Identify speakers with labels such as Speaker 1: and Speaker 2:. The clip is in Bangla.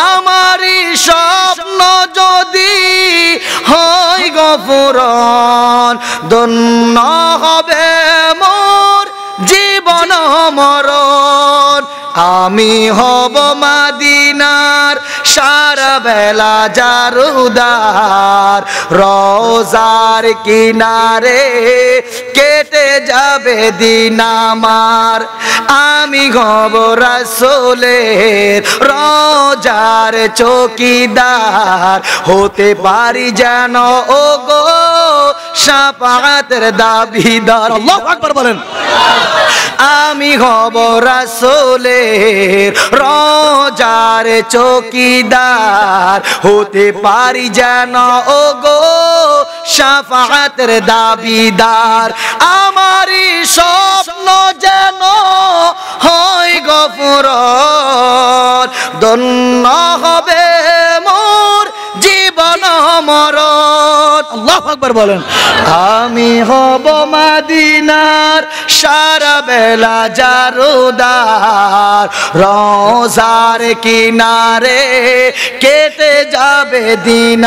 Speaker 1: আমারই স্বপ্ন যদি হয় গো পূরণ, ধন্য হবে মোর জীবন মরণ। আমি হব মদিনার সারা বেলা জারুদার, রোজার কিনারে কেটে যাবে দিন আমার। আমি হব রাসূলের রোজার চৌকিদার, হতে পারি যেন ও গো শাফাআতের দাবিদার। আল্লাহু আকবার বলেন। আমি হব রাসূলের রোজার চৌকিদার, হতে পারি যেন ও গো শাফাআতের দাবিদার। আমারই স্বপ্ন যেন হয় গো পূরণ, ধন্য হবে মোর জীবন মরণ। আল্লাহু আকবার বলেন। আমি হব মদিনার সারা বেলা জারুদার, রোজার কিনারে কেটে যাবে দিন।